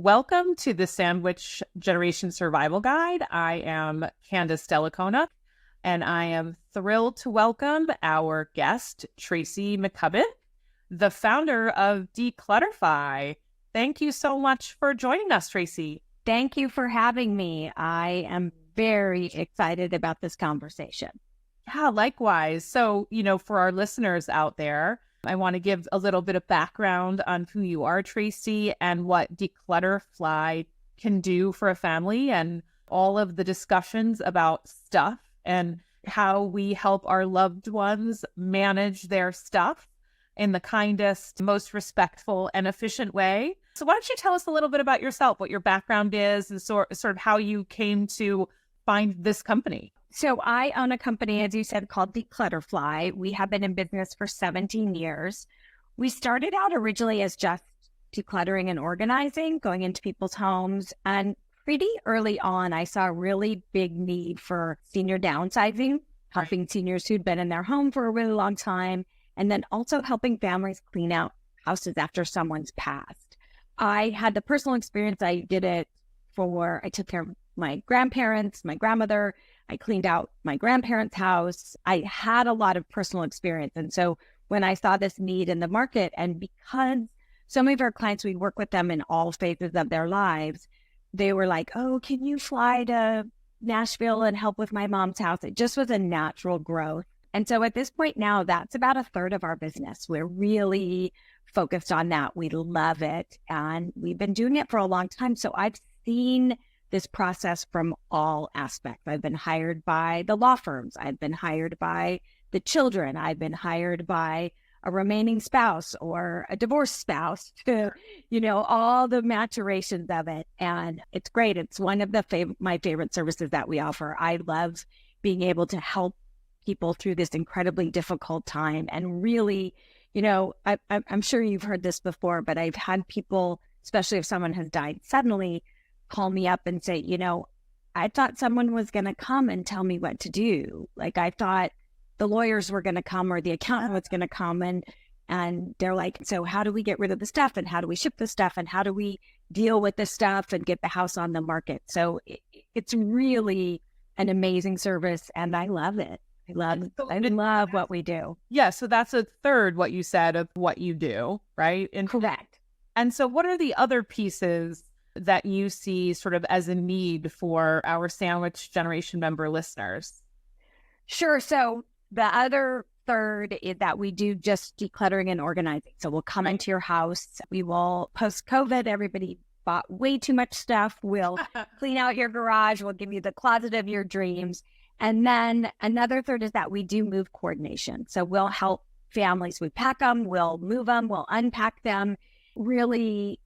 Welcome to the Sandwich Generation Survival Guide. I am Candace Dellacona, and I am thrilled to welcome our guest, Tracy McCubbin, the founder of dClutterfly. Thank you so much for joining us, Tracy. Thank you for having me. I am very excited about this conversation. Yeah, likewise. So, for our listeners out there, I want to give a little bit of background on who you are, Tracy, and what dClutterfly can do for a family, and all of the discussions about stuff and how we help our loved ones manage their stuff in the kindest, most respectful and efficient way. So why don't you tell us a little bit about yourself, what your background is, and sort of how you came to find this company? So I own a company, as you said, called dClutterfly. We have been in business for 17 years. We started out originally as just decluttering and organizing, going into people's homes. And pretty early on, I saw a really big need for senior downsizing, helping seniors who'd been in their home for a really long time, and then also helping families clean out houses after someone's passed. I had the personal experience. I took care of my grandparents, my grandmother. I cleaned out my grandparents' house. I had a lot of personal experience. And so when I saw this need in the market, and because so many of our clients, we work with them in all phases of their lives, they were like, oh, can you fly to Nashville and help with my mom's house? It just was a natural growth. And so at this point now, that's about a third of our business. We're really focused on that. We love it. And we've been doing it for a long time. So I've seen this process from all aspects. I've been hired by the law firms. I've been hired by the children. I've been hired by a remaining spouse or a divorced spouse to, all the maturations of it. And it's great. It's one of my favorite services that we offer. I love being able to help people through this incredibly difficult time. And really, I'm sure you've heard this before, but I've had people, especially if someone has died suddenly, call me up and say, I thought someone was going to come and tell me what to do. Like I thought the lawyers were going to come or the accountant was going to come, and they're like, so how do we get rid of the stuff, and how do we ship the stuff, and how do we deal with the stuff and get the house on the market? So it's really an amazing service, and I love it. I love what we do. Yeah. So that's a third what you said of what you do, right? Correct. And so what are the other pieces that you see sort of as a need for our Sandwich Generation member listeners? Sure. So the other third is that we do just decluttering and organizing. So we'll come into your house. We will, post-COVID, everybody bought way too much stuff. We'll clean out your garage. We'll give you the closet of your dreams. And then another third is that we do move coordination. So we'll help families. We pack them, we'll move them, we'll unpack them. Really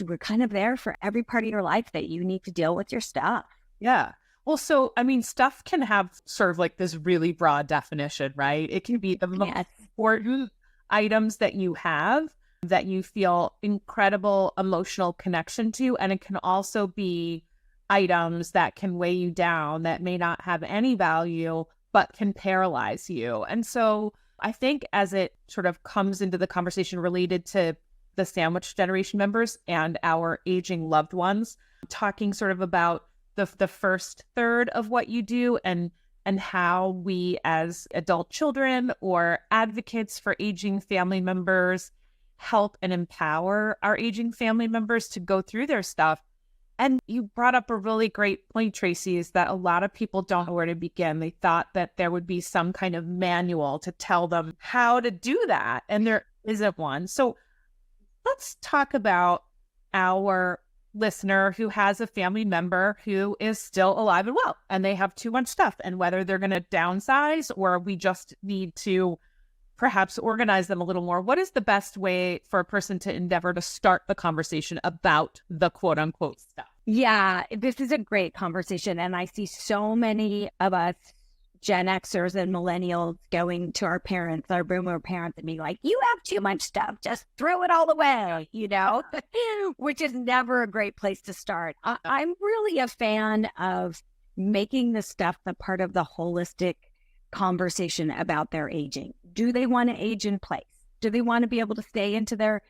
we're kind of there for every part of your life that you need to deal with your stuff. Yeah. Well, so, stuff can have sort of like this really broad definition, right? It can be the most important items that you have that you feel incredible emotional connection to. And it can also be items that can weigh you down, that may not have any value, but can paralyze you. And so I think as it sort of comes into the conversation related to the Sandwich Generation members and our aging loved ones, talking sort of about the first third of what you do and how we as adult children or advocates for aging family members help and empower our aging family members to go through their stuff. And you brought up a really great point, Tracy, is that a lot of people don't know where to begin. They thought that there would be some kind of manual to tell them how to do that, and there isn't one. So let's talk about our listener who has a family member who is still alive and well, and they have too much stuff, and whether they're going to downsize or we just need to perhaps organize them a little more. What is the best way for a person to endeavor to start the conversation about the quote unquote stuff? Yeah, this is a great conversation. And I see so many of us Gen Xers and millennials going to our parents, our boomer parents, and being like, you have too much stuff, just throw it all away, which is never a great place to start. I'm really a fan of making the stuff the part of the holistic conversation about their aging. Do they want to age in place? Do they want to be able to stay into their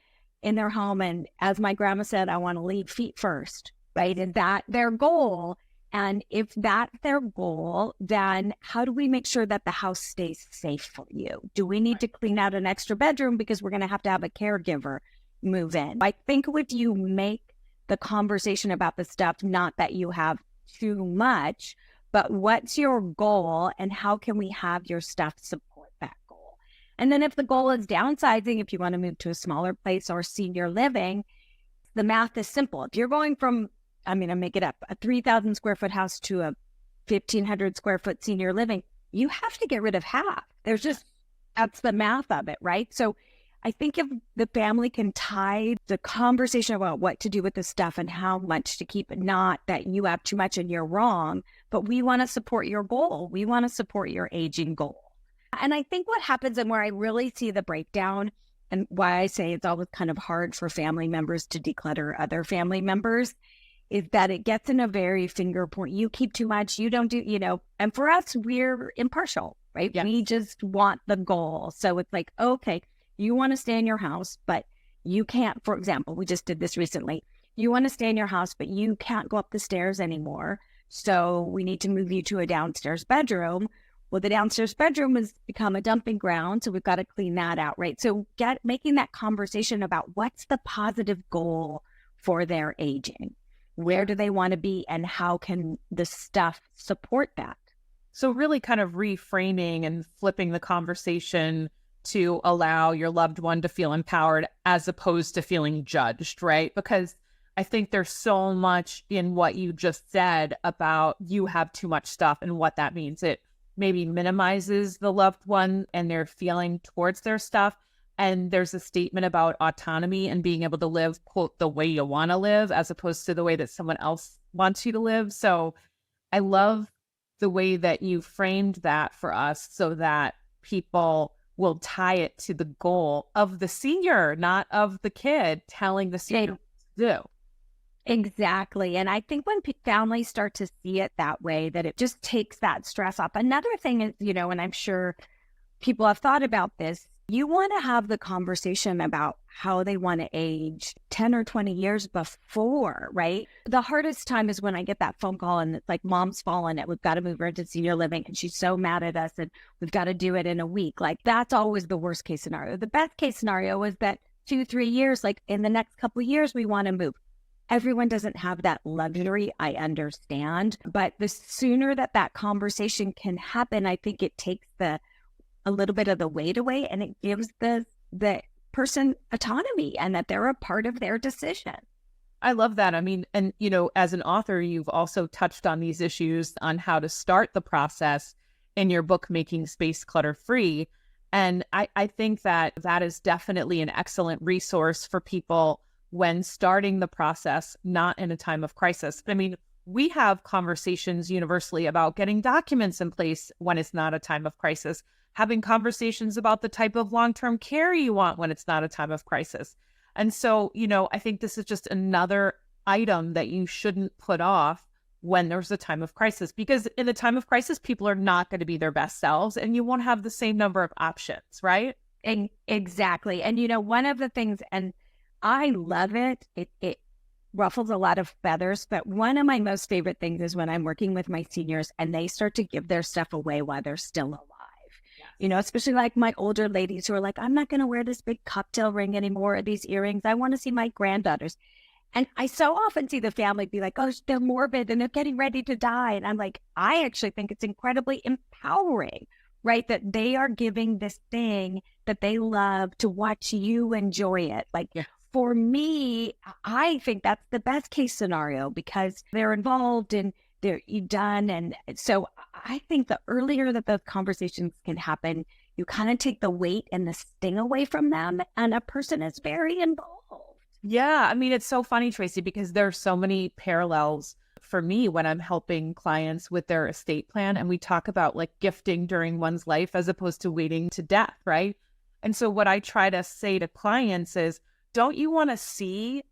in their home. And as my grandma said, I want to leave feet first, right? Is that their goal? And if that's their goal, then how do we make sure that the house stays safe for you? Do we need to clean out an extra bedroom because we're going to have a caregiver move in? I think if you make the conversation about the stuff, not that you have too much, but what's your goal and how can we have your stuff support that goal? And then if the goal is downsizing, if you want to move to a smaller place or senior living, the math is simple. If you're going from, I make it up, a 3,000 square foot house to a 1,500 square foot senior living, you have to get rid of half. That's the math of it, right? So I think if the family can tie the conversation about what to do with the stuff and how much to keep, not that you have too much and you're wrong, but we want to support your goal. We want to support your aging goal. And I think what happens, and where I really see the breakdown, and why I say it's always kind of hard for family members to declutter other family members, is that it gets in a very finger point. You keep too much, you don't do, and for us, we're impartial, right? Yes. We just want the goal. So it's like, okay, you want to stay in your house, but you can't, for example, we just did this recently. You want to stay in your house, but you can't go up the stairs anymore. So we need to move you to a downstairs bedroom. Well, the downstairs bedroom has become a dumping ground. So we've got to clean that out, right? So making that conversation about what's the positive goal for their aging. Where do they want to be and how can the stuff support that? So really kind of reframing and flipping the conversation to allow your loved one to feel empowered as opposed to feeling judged, right? Because I think there's so much in what you just said about you have too much stuff and what that means. It maybe minimizes the loved one and their feeling towards their stuff. And there's a statement about autonomy and being able to live, quote, the way you want to live, as opposed to the way that someone else wants you to live. So I love the way that you framed that for us so that people will tie it to the goal of the senior, not of the kid telling the senior what to do. Exactly. And I think when families start to see it that way, that it just takes that stress off. Another thing is, and I'm sure people have thought about this, you want to have the conversation about how they want to age 10 or 20 years before, right? The hardest time is when I get that phone call and it's like, mom's fallen, we've got to move her into senior living and she's so mad at us and we've got to do it in a week. Like that's always the worst case scenario. The best case scenario is that 2-3 years, like in the next couple of years, we want to move. Everyone doesn't have that luxury, I understand. But the sooner that conversation can happen, I think it takes a little bit of the weight away and it gives the person autonomy and that they're a part of their decision. I love that. And, as an author, you've also touched on these issues on how to start the process in your book, Making Space Clutter Free. And I think that is definitely an excellent resource for people when starting the process, not in a time of crisis. We have conversations universally about getting documents in place when it's not a time of crisis, having conversations about the type of long-term care you want when it's not a time of crisis. And so, I think this is just another item that you shouldn't put off when there's a time of crisis, because in a time of crisis, people are not going to be their best selves and you won't have the same number of options, right? Exactly. And, one of the things, and I love it, it ruffles a lot of feathers, but one of my most favorite things is when I'm working with my seniors and they start to give their stuff away while they're still alive. Especially like my older ladies who are like, I'm not going to wear this big cocktail ring anymore, or these earrings. I want to see my granddaughters. And I so often see the family be like, oh, they're morbid and they're getting ready to die. And I'm like, I actually think it's incredibly empowering, right? That they are giving this thing that they love to watch you enjoy it. Like for me, I think that's the best case scenario because they're involved and they're done. And so I think the earlier that the conversations can happen, you kind of take the weight and the sting away from them. And a person is very involved. Yeah. It's so funny, Tracy, because there's so many parallels for me when I'm helping clients with their estate plan. And we talk about like gifting during one's life as opposed to waiting to death, right? And so what I try to say to clients is, don't you want to see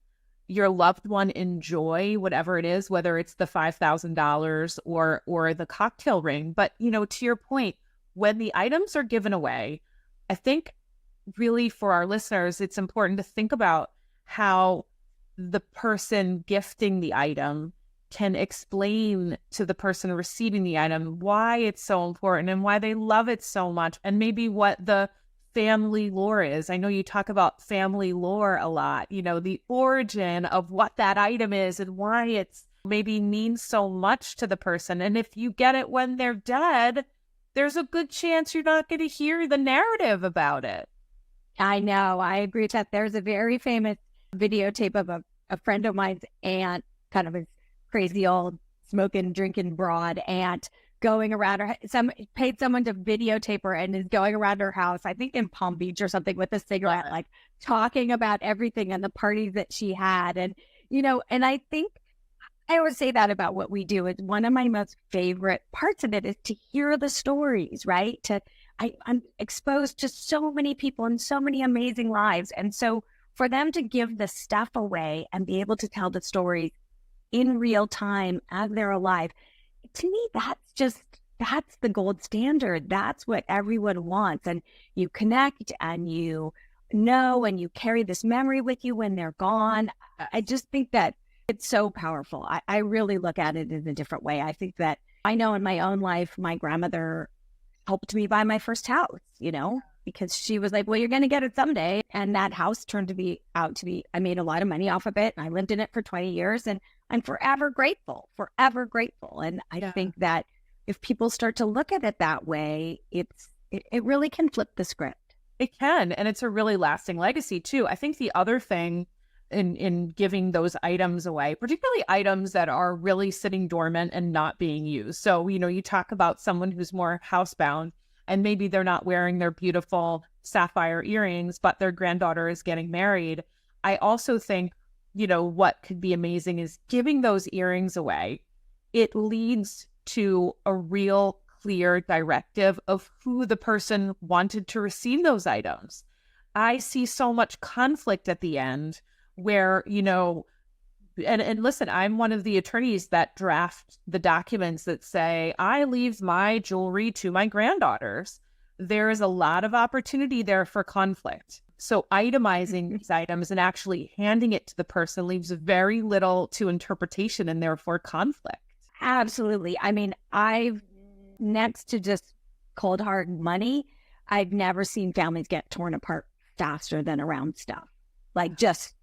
your loved one enjoy whatever it is, whether it's the $5,000 or the cocktail ring? But, to your point, when the items are given away, I think really for our listeners, it's important to think about how the person gifting the item can explain to the person receiving the item why it's so important and why they love it so much, and maybe what the family lore is. I know you talk about family lore a lot, the origin of what that item is and why it's maybe means so much to the person. And if you get it when they're dead, there's a good chance you're not going to hear the narrative about it. I know. I agree with that. There's a very famous videotape of a friend of mine's aunt, kind of a crazy old smoking, drinking broad aunt, going around her, paid someone to videotape her and is going around her house, I think in Palm Beach or something, with a cigarette, like talking about everything and the parties that she had. And, and I think I always say that about what we do. It's one of my most favorite parts of it is to hear the stories, right? I'm exposed to so many people and so many amazing lives. And so for them to give the stuff away and be able to tell the stories in real time as they're alive, to me, that's the gold standard. That's what everyone wants. And you connect and you know, and you carry this memory with you when they're gone. I just think that it's so powerful. I really look at it in a different way. I think that I know in my own life, my grandmother helped me buy my first house, because she was like, well, you're going to get it someday. And that house turned out to be, I made a lot of money off of it. And I lived in it for 20 years and I'm forever grateful. And I think that if people start to look at it that way, it really can flip the script. It can. And it's a really lasting legacy too. I think the other thing in giving those items away, particularly items that are really sitting dormant and not being used. So, you talk about someone who's more housebound and maybe they're not wearing their beautiful sapphire earrings, but their granddaughter is getting married. I also think, what could be amazing is giving those earrings away. It leads to a real clear directive of who the person wanted to receive those items. I see so much conflict at the end where, and listen, I'm one of the attorneys that draft the documents that say, I leave my jewelry to my granddaughters. There is a lot of opportunity there for conflict. So itemizing these items and actually handing it to the person leaves very little to interpretation and therefore conflict. Absolutely. I mean, next to just cold hard money, I've never seen families get torn apart faster than around stuff. Like just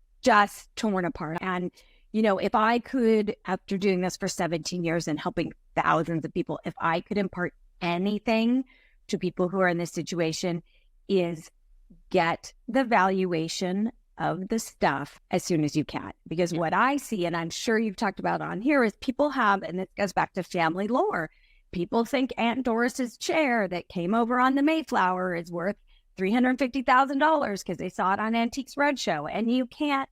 torn apart. And, if I could, after doing this for 17 years and helping thousands of people, if I could impart anything to people who are in this situation, is get the valuation of the stuff as soon as you can. Because what I see, and I'm sure you've talked about on here, is people have, and this goes back to family lore, people think Aunt Doris's chair that came over on the Mayflower is worth $350,000 because they saw it on Antiques Roadshow. And you can't,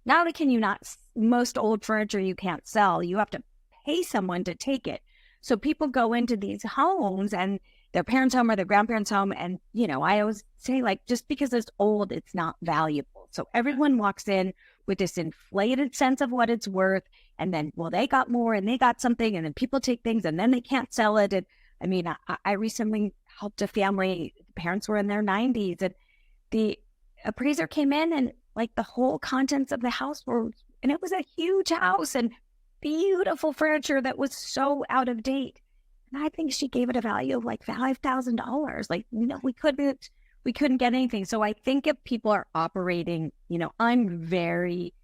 not only can you not, most old furniture you can't sell, you have to pay someone to take it. So people go into these homes and their parents' home or their grandparents' home. And, I always say, like, just because it's old, it's not valuable. So everyone walks in with this inflated sense of what it's worth. And then, well, they got more and they got something. And then people take things and then they can't sell it. And I mean, I recently helped a family, parents were in their 90s, and the appraiser came in and like the whole contents of the house and it was a huge house and beautiful furniture that was so out of date. And I think she gave it a value of like $5,000. Like, we couldn't get anything. So I think if people are operating, I'm very,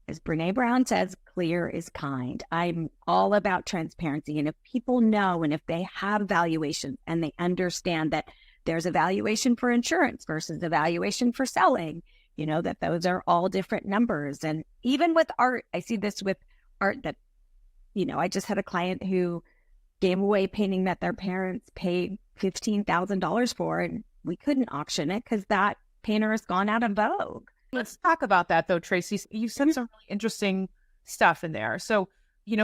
as Brene Brown says, clear is kind. I'm all about transparency. And if people know, and if they have valuations and they understand that there's a valuation for insurance versus a valuation for selling, that those are all different numbers. And even with art, I see this with art that, I just had a client who gave away a painting that their parents paid $15,000 for, and we couldn't auction it because that painter has gone out of vogue. Let's talk about that though, Tracy. You said some really interesting stuff in there. So,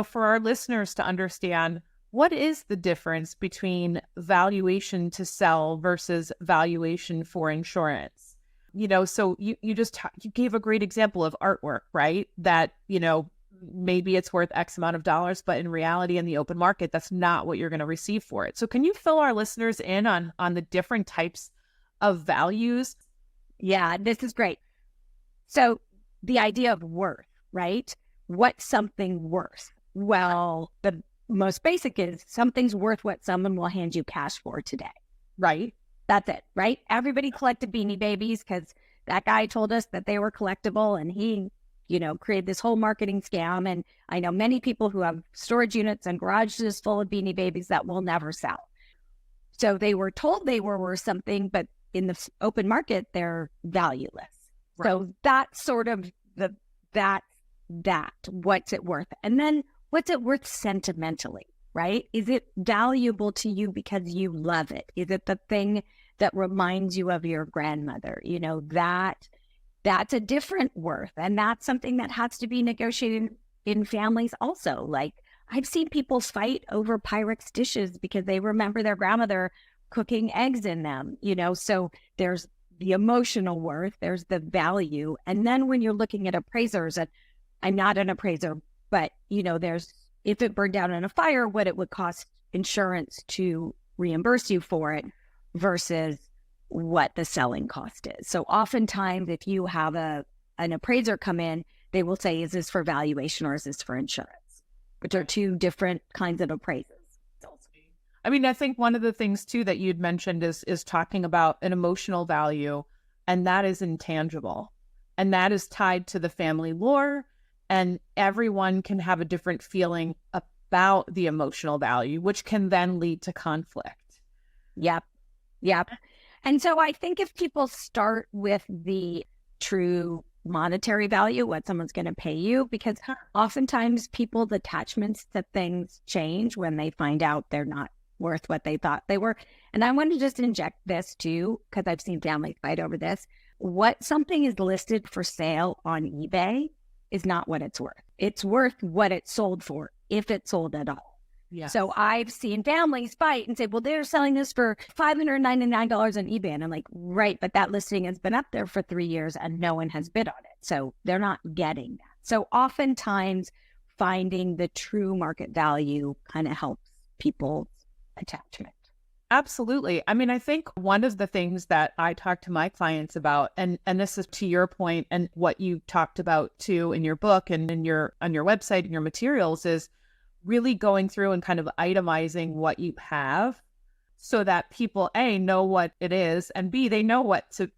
for our listeners to understand, what is the difference between valuation to sell versus valuation for insurance? So you gave a great example of artwork, right? That, maybe it's worth X amount of dollars, but in reality, in the open market, that's not what you're going to receive for it. So can you fill our listeners in on the different types of values? Yeah, this is great. So the idea of worth, right? What's something worth? Well, the most basic is something's worth what someone will hand you cash for today. Right. That's it, right? Everybody collected Beanie Babies because that guy told us that they were collectible, and he, created this whole marketing scam. And I know many people who have storage units and garages full of Beanie Babies that will never sell. So they were told they were worth something, but in the open market, they're valueless. Right. So that's sort of what's it worth? And then what's it worth sentimentally, right? Is it valuable to you because you love it? Is it the thing that reminds you of your grandmother? That's a different worth. And that's something that has to be negotiated in families also. Like, I've seen people fight over Pyrex dishes because they remember their grandmother cooking eggs in them, so there's the emotional worth, there's the value. And then when you're looking at appraisers, and I'm not an appraiser, but there's, if it burned down in a fire, what it would cost insurance to reimburse you for it versus what the selling cost is. So oftentimes if you have an appraiser come in, they will say, is this for valuation or is this for insurance? Which are two different kinds of appraisals. I mean, I think one of the things too that you'd mentioned is talking about an emotional value, and that is intangible, and that is tied to the family lore, and everyone can have a different feeling about the emotional value, which can then lead to conflict. Yep. And so I think if people start with the true monetary value, what someone's going to pay you, because oftentimes people's attachments to things change when they find out they're not worth what they thought they were. And I want to just inject this too, because I've seen families fight over this. What something is listed for sale on eBay is not what it's worth. It's worth what it's sold for, if it's sold at all. Yes. So I've seen families fight and say, well, they're selling this for $599 on eBay. And I'm like, right, but that listing has been up there for 3 years and no one has bid on it. So they're not getting that. So oftentimes finding the true market value kind of helps people's attachment. Absolutely. I mean, I think one of the things that I talk to my clients about, and this is to your point and what you talked about too in your book and on your website and your materials, is really going through and kind of itemizing what you have so that people, A, know what it is, and B, they know what to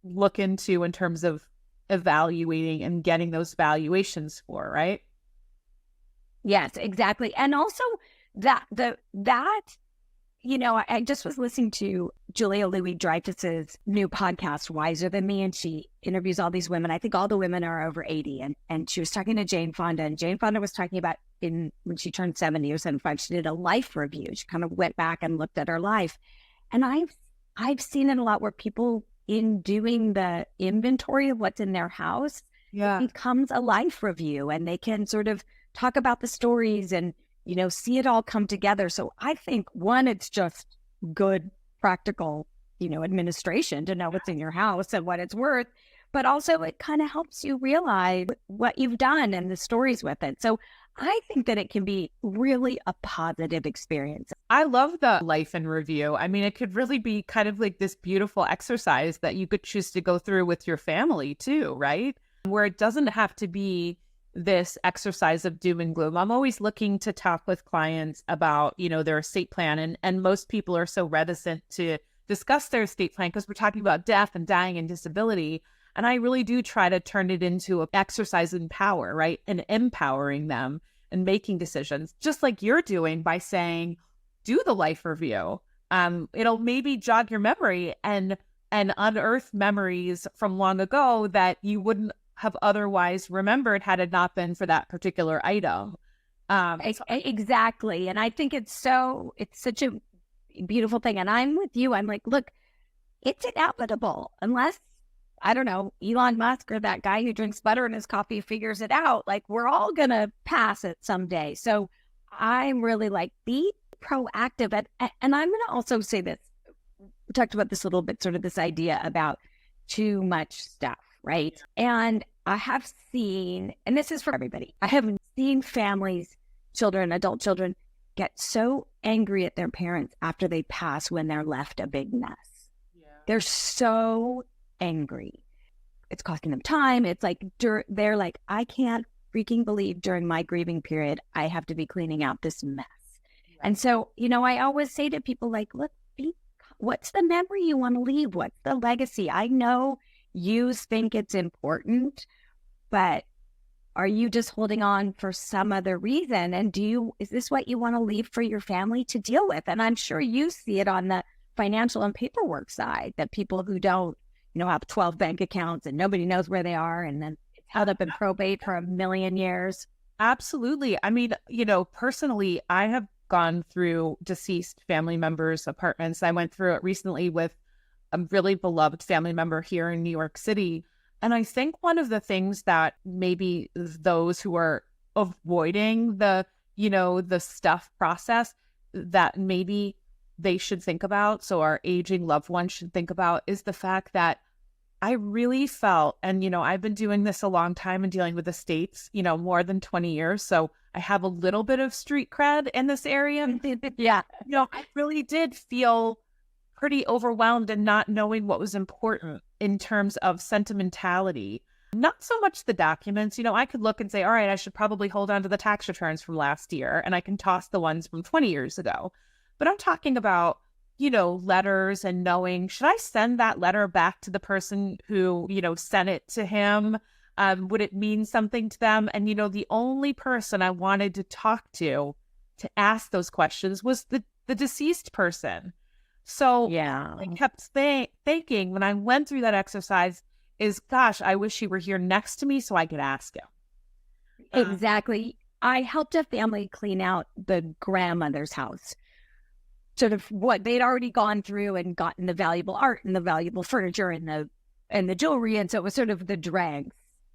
look into in terms of evaluating and getting those valuations for, right? Yes, exactly. And also that I just was listening to Julia Louis-Dreyfus's new podcast, Wiser Than Me, and she interviews all these women. I think all the women are over 80. And she was talking to Jane Fonda, and Jane Fonda was talking about when she turned 70 or 75, she did a life review. She kind of went back and looked at her life. And I've seen it a lot where people, in doing the inventory of what's in their house, it becomes a life review, and they can sort of talk about the stories and see it all come together. So I think, one, it's just good, practical, administration to know what's in your house and what it's worth, but also it kind of helps you realize what you've done and the stories with it. So I think that it can be really a positive experience. I love the life in review. I mean, it could really be kind of like this beautiful exercise that you could choose to go through with your family too, right? Where it doesn't have to be this exercise of doom and gloom. I'm always looking to talk with clients about, their estate plan. And most people are so reticent to discuss their estate plan because we're talking about death and dying and disability. And I really do try to turn it into an exercise in power, right? And empowering them and making decisions, just like you're doing by saying, do the life review. It'll maybe jog your memory and unearth memories from long ago that you wouldn't have otherwise remembered had it not been for that particular item. Exactly. And I think it's such a beautiful thing. And I'm with you. I'm like, look, it's inevitable unless, I don't know, Elon Musk or that guy who drinks butter in his coffee figures it out. Like, we're all going to pass it someday. So I'm really like, be proactive. And I'm going to also say this. We talked about this a little bit, sort of this idea about too much stuff, right? And I have seen, and this is for everybody, I have seen families, children, adult children, get so angry at their parents after they pass when they're left a big mess. Yeah. They're so angry. it's costing them time. It's like, they're like, I can't freaking believe during my grieving period, I have to be cleaning out this mess. And so, I always say to people like, look, what's the memory you want to leave? What's the legacy? I know you think it's important, but are you just holding on for some other reason? And is this what you want to leave for your family to deal with? And I'm sure you see it on the financial and paperwork side, that people who don't, have 12 bank accounts and nobody knows where they are, and then it's held up in probate for a million years. Absolutely. I mean, personally, I have gone through deceased family members' apartments. I went through it recently with a really beloved family member here in New York City. And I think one of the things that maybe those who are avoiding the stuff process that maybe they should think about, so our aging loved ones should think about, is the fact that I really felt, and, I've been doing this a long time and dealing with estates, more than 20 years. So I have a little bit of street cred in this area. Yeah. I really did feel pretty overwhelmed and not knowing what was important in terms of sentimentality. Not so much the documents. I could look and say, all right, I should probably hold on to the tax returns from last year, and I can toss the ones from 20 years ago. But I'm talking about, letters and knowing, should I send that letter back to the person who, sent it to him? Would it mean something to them? And, the only person I wanted to talk to ask those questions was the deceased person. So yeah, I kept thinking when I went through that exercise is, gosh, I wish he were here next to me so I could ask him. Exactly. I helped a family clean out the grandmother's house. Sort of what they'd already gone through and gotten the valuable art and the valuable furniture and the jewelry. And so it was sort of the dregs.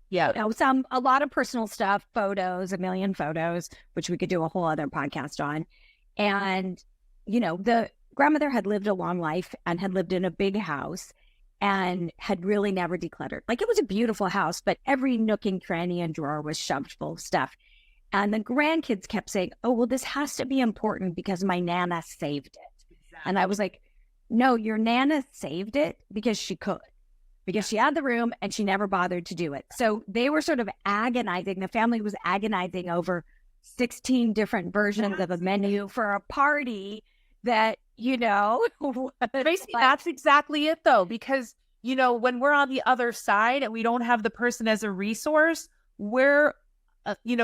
Yeah. A lot of personal stuff, photos, a million photos, which we could do a whole other podcast on. And, the grandmother had lived a long life and had lived in a big house and had really never decluttered. Like, it was a beautiful house, but every nook and cranny and drawer was shoved full of stuff. And the grandkids kept saying, oh, well, this has to be important because my Nana saved it. Exactly. And I was like, no, your Nana saved it because she could, because she had the room and she never bothered to do it. So they were sort of agonizing. The family was agonizing over 16 different versions of a menu for a party that, Tracy, that's exactly it, though, because, when we're on the other side and we don't have the person as a resource, we're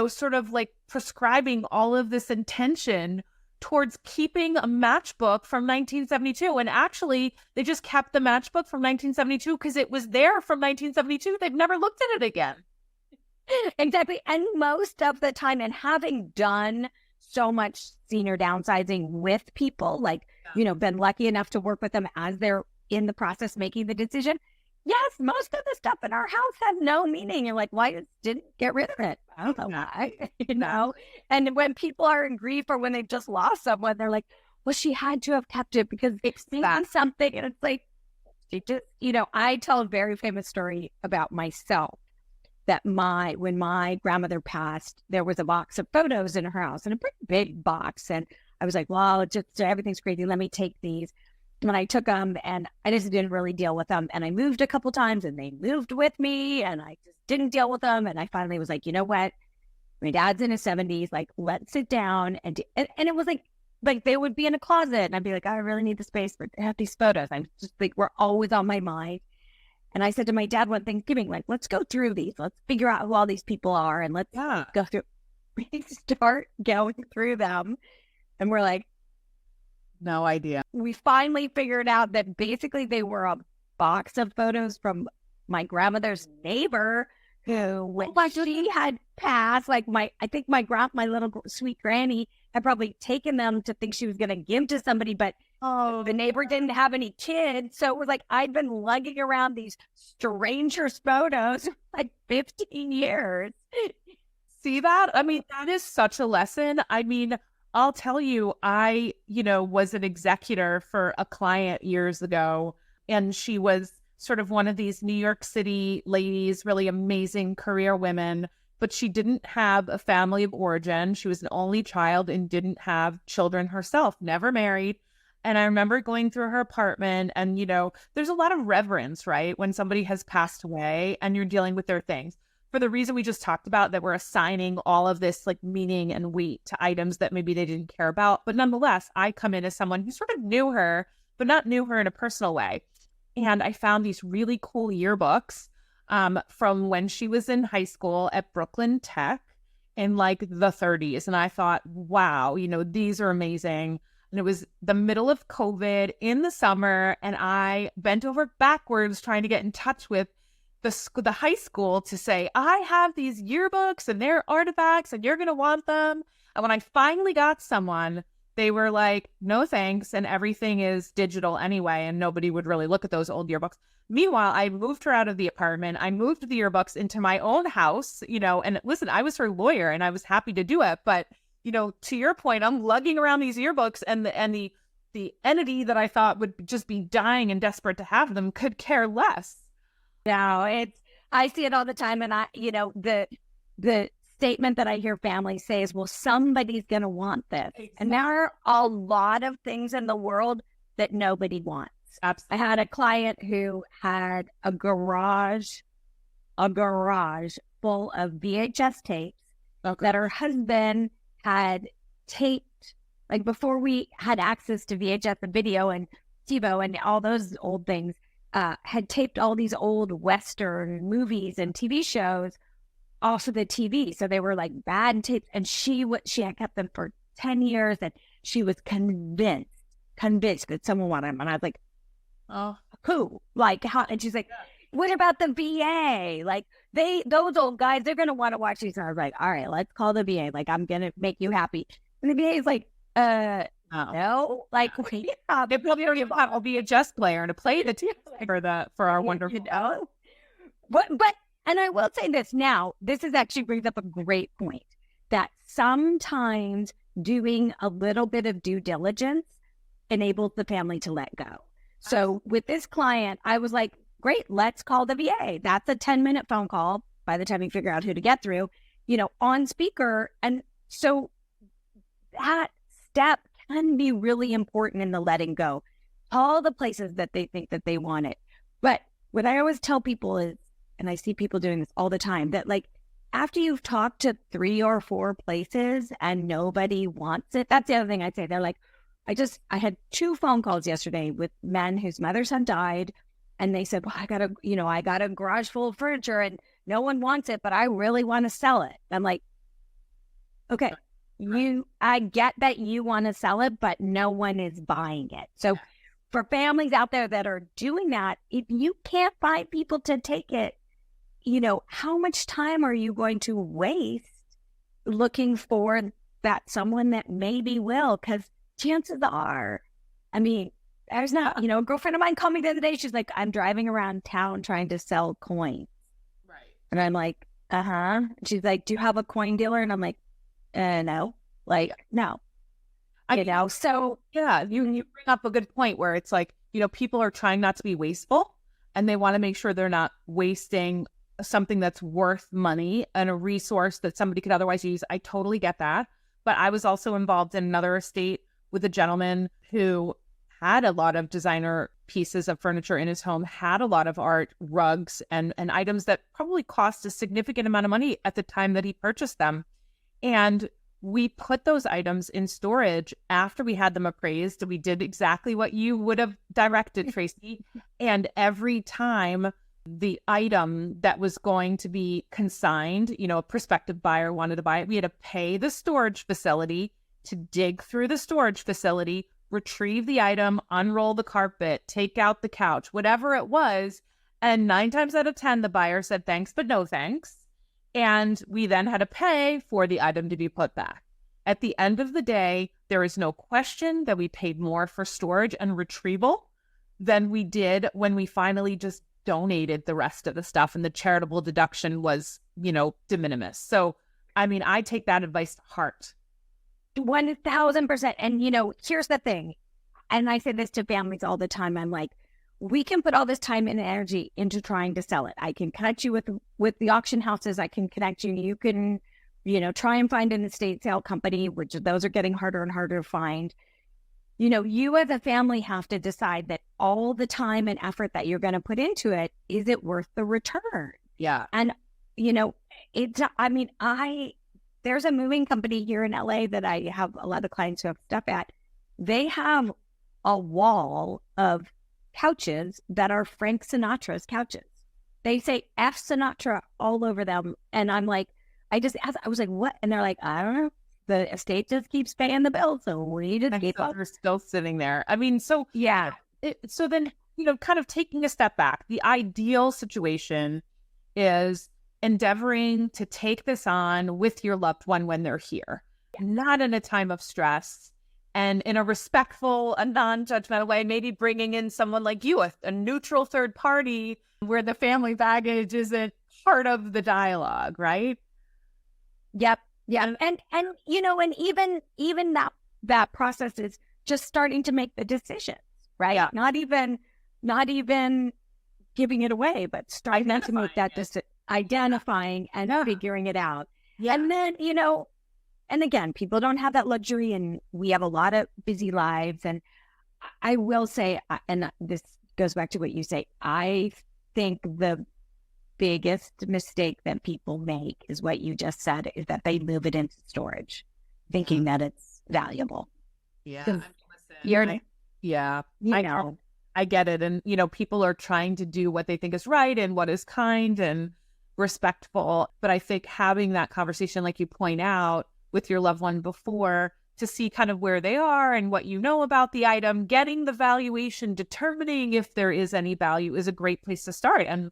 sort of like prescribing all of this intention towards keeping a matchbook from 1972. And actually, they just kept the matchbook from 1972 because it was there from 1972. They've never looked at it again. Exactly. And most of the time, and having done so much senior downsizing with people, like, been lucky enough to work with them as they're in the process making the decision. Yes, most of the stuff in our house has no meaning. You're like, why didn't get rid of it? I don't know why, And when people are in grief or when they've just lost someone, they're like, well, she had to have kept it because it's something. And it's like, she just, I tell a very famous story about myself that when my grandmother passed, there was a box of photos in her house and a pretty big box. And I was like, well, everything's crazy. Let me take these. And I took them and I just didn't really deal with them. And I moved a couple times and they moved with me and I just didn't deal with them. And I finally was like, you know what? My dad's in his 70s. Like, let's sit down. And it was like they would be in a closet. And I'd be like, I really need the space to have these photos. I'm just like, we're always on my mind. And I said to my dad one Thanksgiving, like, let's go through these. Let's figure out who all these people are. And let's go through. We start going through them. And we're like, no idea. We finally figured out that basically they were a box of photos from my grandmother's neighbor who, when she had passed, like I think my little sweet granny had probably taken them to think she was going to give to somebody, but the neighbor didn't have any kids. So it was like I'd been lugging around these strangers' photos for like 15 years. See that? I mean, that is such a lesson. I mean, I'll tell you, I, was an executor for a client years ago, and she was sort of one of these New York City ladies, really amazing career women, but she didn't have a family of origin. She was an only child and didn't have children herself, never married. And I remember going through her apartment and, there's a lot of reverence, right? When somebody has passed away and you're dealing with their things for the reason we just talked about, that we're assigning all of this like meaning and weight to items that maybe they didn't care about. But nonetheless, I come in as someone who sort of knew her, but not knew her in a personal way. And I found these really cool yearbooks from when she was in high school at Brooklyn Tech in like the 30s. And I thought, wow, these are amazing. And it was the middle of COVID in the summer. And I bent over backwards trying to get in touch with the high school to say, I have these yearbooks and they're artifacts and you're going to want them. And when I finally got someone, they were like, no, thanks. And everything is digital anyway. And nobody would really look at those old yearbooks. Meanwhile, I moved her out of the apartment. I moved the yearbooks into my own house, and listen, I was her lawyer and I was happy to do it. But, to your point, I'm lugging around these yearbooks and the entity that I thought would just be dying and desperate to have them could care less. No, I see it all the time. And the statement that I hear families say is, well, somebody's going to want this. Exactly. And there are a lot of things in the world that nobody wants. Absolutely. I had a client who had a garage full of VHS tapes that her husband had taped, like before we had access to VHS and video and TiVo and all those old things, had taped all these old Western movies and TV shows off of the TV. So they were like bad tapes. And she had kept them for 10 years and she was convinced that someone wanted them. And I was like, oh, who? Like, how? And she's like, what about the VA? Like, those old guys, they're going to want to watch these. And I was like, all right, let's call the VA. Like, I'm going to make you happy. And the VA is like, no, like they probably already have a VHS player to play the tape for our wonderful. But and I will say this now. This actually brings up a great point that sometimes doing a little bit of due diligence enables the family to let go. So with this client, I was like, great, let's call the VA. That's a 10-minute phone call by the time you figure out who to get through, on speaker. And so that step can be really important in the letting go. All the places that they think that they want it. But what I always tell people is, and I see people doing this all the time, that like after you've talked to 3 or 4 places and nobody wants it, that's the other thing I'd say. They're like, I had 2 phone calls yesterday with men whose mothers had died. And they said, well, I got a garage full of furniture and no one wants it, but I really want to sell it. I'm like, okay, I get that you want to sell it, but no one is buying it. So for families out there that are doing that, if you can't find people to take it, how much time are you going to waste looking for that someone that maybe will? Because chances are, there's not, a girlfriend of mine called me the other day. She's like, I'm driving around town trying to sell coins. Right. And I'm like, uh-huh. She's like, do you have a coin dealer? And I'm like, no. Like, no. So. Yeah, you bring up a good point where it's like, people are trying not to be wasteful and they want to make sure they're not wasting something that's worth money and a resource that somebody could otherwise use. I totally get that. But I was also involved in another estate with a gentleman who had a lot of designer pieces of furniture in his home, had a lot of art, rugs, and items that probably cost a significant amount of money at the time that he purchased them. And we put those items in storage after we had them appraised. We did exactly what you would have directed, Tracy. And every time the item that was going to be consigned, a prospective buyer wanted to buy it, we had to pay the storage facility to dig through the storage facility, retrieve the item, unroll the carpet, take out the couch, whatever it was. And 9 times out of 10, the buyer said thanks, but no thanks. And we then had to pay for the item to be put back. At the end of the day, there is no question that we paid more for storage and retrieval than we did when we finally just donated the rest of the stuff and the charitable deduction was, de minimis. So, I take that advice to heart. 1000%. And, here's the thing. And I say this to families all the time. I'm like, we can put all this time and energy into trying to sell it. I can connect you with the auction houses. I can connect you. You can, try and find an estate sale company, which those are getting harder and harder to find. you as a family have to decide that all the time and effort that you're going to put into it, is it worth the return? Yeah. And, there's a moving company here in LA that I have a lot of clients who have stuff at. They have a wall of couches that are Frank Sinatra's couches. They say F Sinatra all over them. And I'm like, I was like, what? And they're like, I don't know. The estate just keeps paying the bill. So we just keep up. They're still sitting there. I mean, so yeah. So then, kind of taking a step back, the ideal situation is endeavoring to take this on with your loved one when they're here, not in a time of stress, and in a respectful, a non-judgmental way, maybe bringing in someone like you, a neutral third party where the family baggage isn't part of the dialogue, right? Yep. Yeah. And even that process is just starting to make the decisions, right? Yeah. Not even giving it away, but starting to make that decision, identifying and figuring it out. Yeah. And then, and again, people don't have that luxury, and we have a lot of busy lives. And I will say, and this goes back to what you say, I think the biggest mistake that people make is what you just said, is that they move it into storage, thinking that it's valuable. Yeah. I get it. And, people are trying to do what they think is right and what is kind and respectful. But I think having that conversation, like you point out, with your loved one before, to see kind of where they are and what about the item, getting the valuation, determining if there is any value, is a great place to start. And,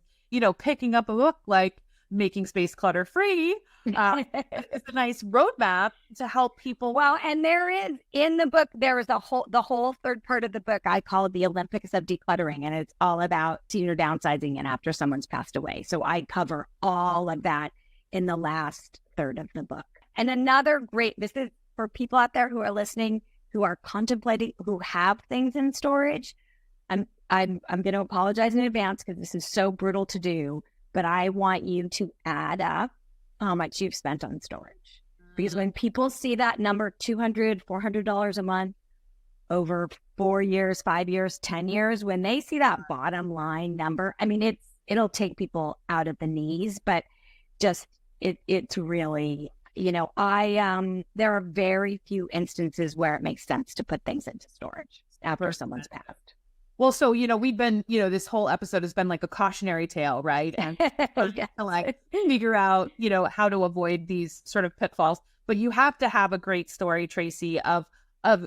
picking up a book like Making Space Clutter Free is a nice roadmap to help people. Well, and there is, in the book, there is the whole third part of the book I call it the Olympics of Decluttering, and it's all about senior downsizing and after someone's passed away. So I cover all of that in the last third of the book. And another this is for people out there who are listening, who are contemplating, who have things in storage. I'm going to apologize in advance because this is so brutal to do, but I want you to add up how much you've spent on storage. Because when people see that number, $200, $400 a month over 4 years, 5 years, 10 years, when they see that bottom line number, I mean, it'll take people out of the knees, but just it's really, there are very few instances where it makes sense to put things into storage after someone's passed. Well, so, we've been, this whole episode has been like a cautionary tale, right? And to figure out, how to avoid these sort of pitfalls. But you have to have a great story, Tracy, of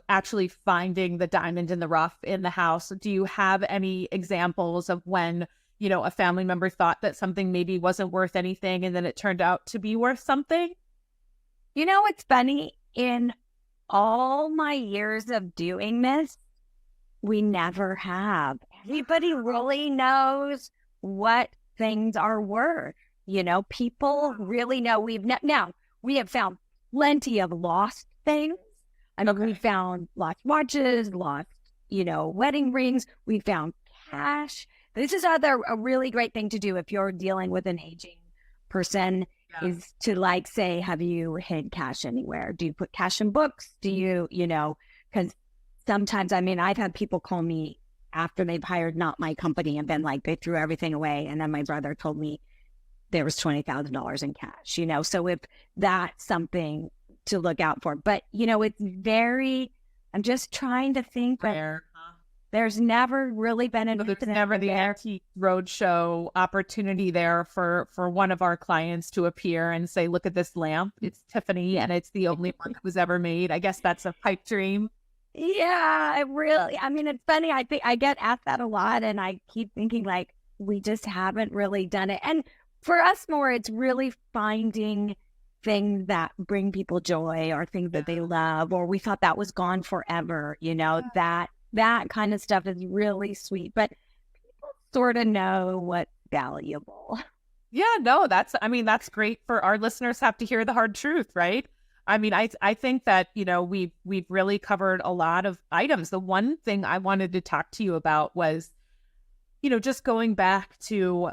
actually finding the diamond in the rough in the house. Do you have any examples of when, a family member thought that something maybe wasn't worth anything and then it turned out to be worth something? It's funny. In all my years of doing this, we never have. Everybody really knows what things are worth. People really know. Now we have found plenty of lost things. I mean, we found lost watches, lost, wedding rings. We found cash. This is a really great thing to do if you're dealing with an aging person, is to say, have you hid cash anywhere? Do you put cash in books? Do you, because sometimes, I've had people call me after they've hired not my company and been like, they threw everything away. And then my brother told me there was $20,000 in cash, so if that's something to look out for. But, I'm just trying to think that there's never really been an there's never the antique roadshow opportunity there for one of our clients to appear and say, look at this lamp. It's Tiffany and it's the only one that was ever made. I guess that's a pipe dream. Yeah, it's funny. I think I get asked that a lot, and I keep thinking we just haven't really done it. And for us more, it's really finding things that bring people joy or things that they love, or we thought that was gone forever, that kind of stuff is really sweet, but people sort of know what's valuable. Yeah, no, that's great for our listeners have to hear the hard truth, right? I think that, we've really covered a lot of items. The one thing I wanted to talk to you about was, just going back to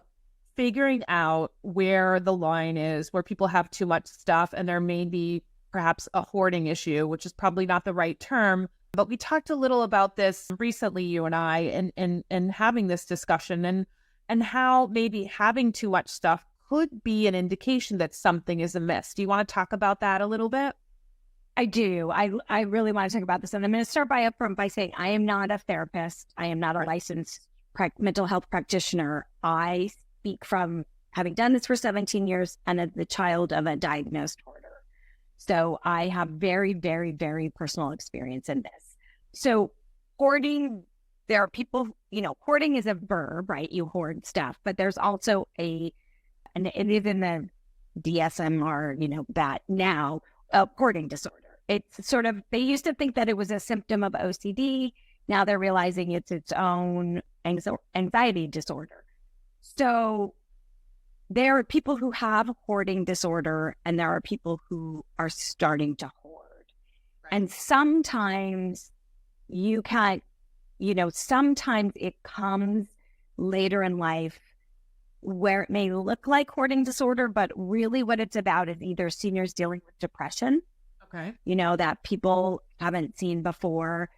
figuring out where the line is, where people have too much stuff and there may be perhaps a hoarding issue, which is probably not the right term, But we talked a little about this recently, you and I, and having this discussion and how maybe having too much stuff could be an indication that something is amiss. Do you want to talk about that a little bit? I do. I really want to talk about this. And I'm going to start by upfront by saying I am not a therapist. I am not a licensed mental health practitioner. I speak from having done this for 17 years and as the child of a diagnosed hoarder. So I have very, very, very personal experience in this. So hoarding, there are people, hoarding is a verb, right? You hoard stuff, but there's also and it is in the DSM-R, that now, hoarding disorder. It's sort of, they used to think that it was a symptom of OCD. Now they're realizing it's its own anxiety disorder. So there are people who have hoarding disorder and there are people who are starting to hoard. Right. And sometimes you can't, sometimes it comes later in life where it may look like hoarding disorder, but really what it's about is either seniors dealing with depression, okay, that people haven't seen before,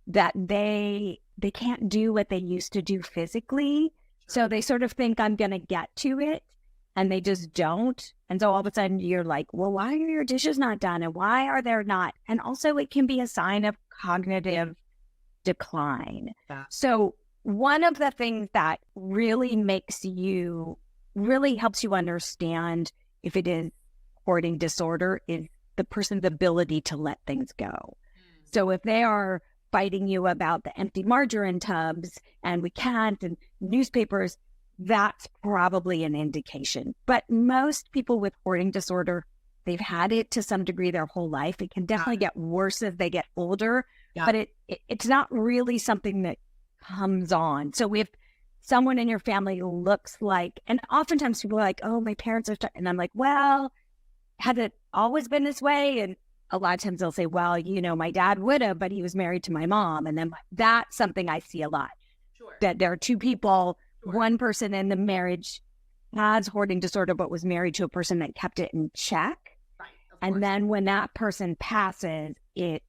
that they can't do what they used to do physically. Sure. So they sort of think I'm going to get to it and they just don't. And so all of a sudden you're like, well, why are your dishes not done? And why are there not? And also it can be a sign of cognitive decline. Yeah. So one of the things that really helps you understand if it is hoarding disorder is the person's ability to let things go. Mm. So if they are fighting you about the empty margarine tubs and we can't, and newspapers, that's probably an indication. But most people with hoarding disorder, they've had it to some degree their whole life. It can definitely get worse as they get older, but it's not really something that comes on. So if someone in your family looks like, and oftentimes people are like, oh, my parents are, and I'm like, well, has it always been this way? And a lot of times they'll say, well, my dad would have, but he was married to my mom. And then that's something I see a lot. Sure. That there are two people, sure. One person in the marriage has hoarding disorder, but was married to a person that kept it in check. Right, and then when that person passes, it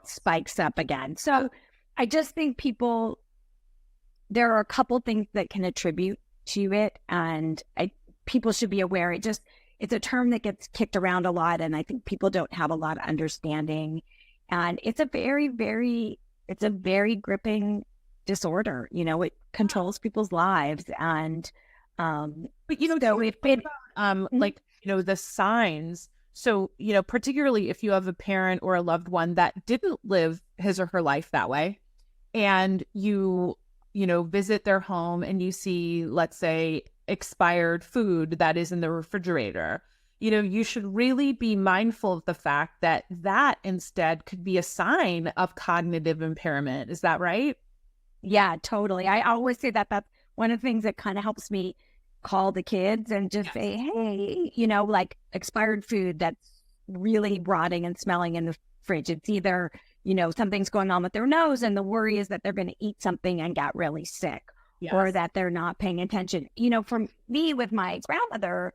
spikes up again. So I just think there are a couple things that can attribute to it. And people should be aware. It's a term that gets kicked around a lot. And I think people don't have a lot of understanding. And it's a very, very gripping disorder. It controls people's lives. And, but so if it, the signs, so, particularly if you have a parent or a loved one that didn't live his or her life that way, and you visit their home and you see, let's say, expired food that is in the refrigerator, you should really be mindful of the fact that instead could be a sign of cognitive impairment. Is that right? Yeah, totally. I always say that that's one of the things that kind of helps me call the kids and just say, hey, like expired food that's really rotting and smelling in the fridge. It's either, something's going on with their nose and the worry is that they're going to eat something and get really sick. Yes. Or that they're not paying attention. For me, with my grandmother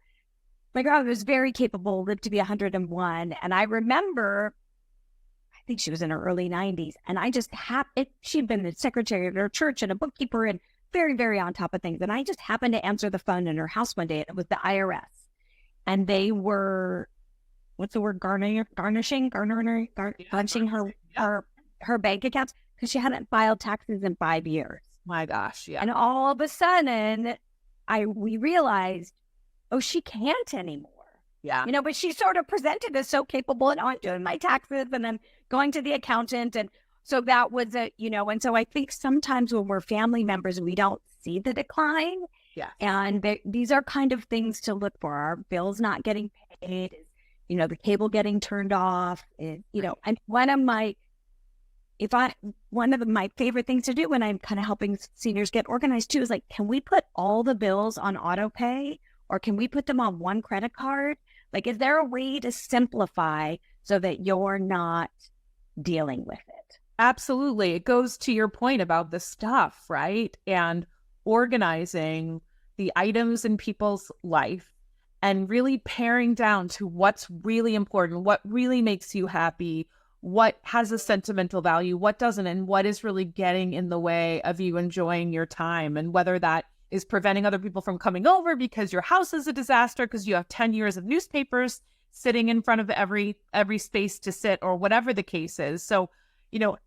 was very capable, lived to be 101. And I remember, I think she was in her early 90s. And I just she'd been the secretary of her church and a bookkeeper and very, very on top of things. And I just happened to answer the phone in her house one day. And it was the IRS. And they were, what's the word, garnishing her bank accounts because she hadn't filed taxes in 5 years. My gosh, yeah. And all of a sudden, we realized, oh, she can't anymore. Yeah. But she sort of presented as so capable and I'm doing my taxes and I'm going to the accountant. And so that was and so I think sometimes when we're family members, we don't see the decline. Yeah. And these are kind of things to look for. Our bills not getting paid, the cable getting turned off, and one of my favorite things to do when I'm kind of helping seniors get organized too is like, can we put all the bills on auto pay or can we put them on one credit card? Like, is there a way to simplify so that you're not dealing with it? Absolutely. It goes to your point about the stuff, right? And organizing the items in people's life and really paring down to what's really important, what really makes you happy, what has a sentimental value, what doesn't, and what is really getting in the way of you enjoying your time. And whether that is preventing other people from coming over because your house is a disaster because you have 10 years of newspapers sitting in front of every space to sit, or whatever the case is. So,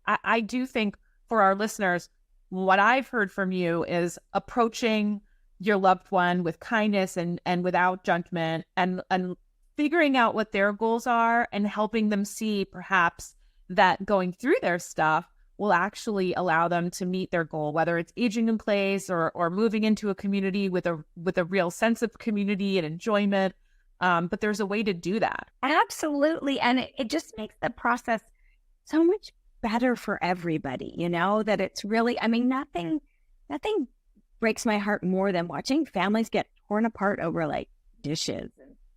I do think for our listeners, what I've heard from you is approaching your loved one with kindness and without judgment, and figuring out what their goals are and helping them see perhaps that going through their stuff will actually allow them to meet their goal, whether it's aging in place or moving into a community with a real sense of community and enjoyment. But there's a way to do that. Absolutely. And it just makes the process so much better for everybody, that it's really, nothing breaks my heart more than watching families get torn apart over like dishes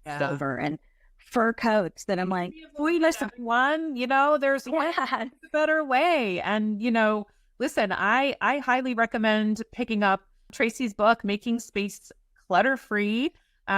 and silver and fur coats that I'm like, listen, there's a better way. And, listen, I highly recommend picking up Tracy's book, Making Space Clutter-Free.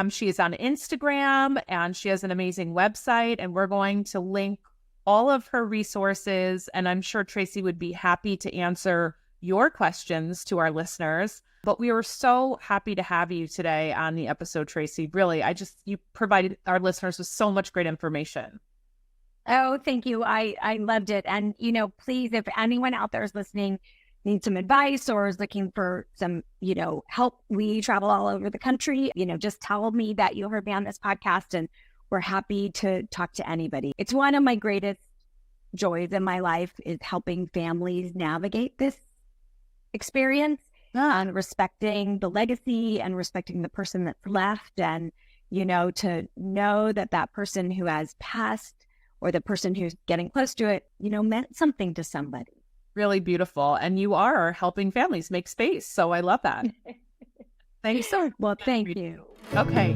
She is on Instagram and she has an amazing website, and we're going to link all of her resources. And I'm sure Tracy would be happy to answer your questions to our listeners. But we were so happy to have you today on the episode, Tracy. Really, you provided our listeners with so much great information. Oh, thank you. I loved it. And, please, if anyone out there is listening, needs some advice or is looking for some, help, we travel all over the country, just tell me that you heard me on this podcast, and we're happy to talk to anybody. It's one of my greatest joys in my life is helping families navigate this experience. And respecting the legacy and respecting the person that's left, and, to know that person who has passed or the person who's getting close to it, meant something to somebody. Really beautiful. And you are helping families make space. So I love that. Thanks so much. Well, thank you. Okay.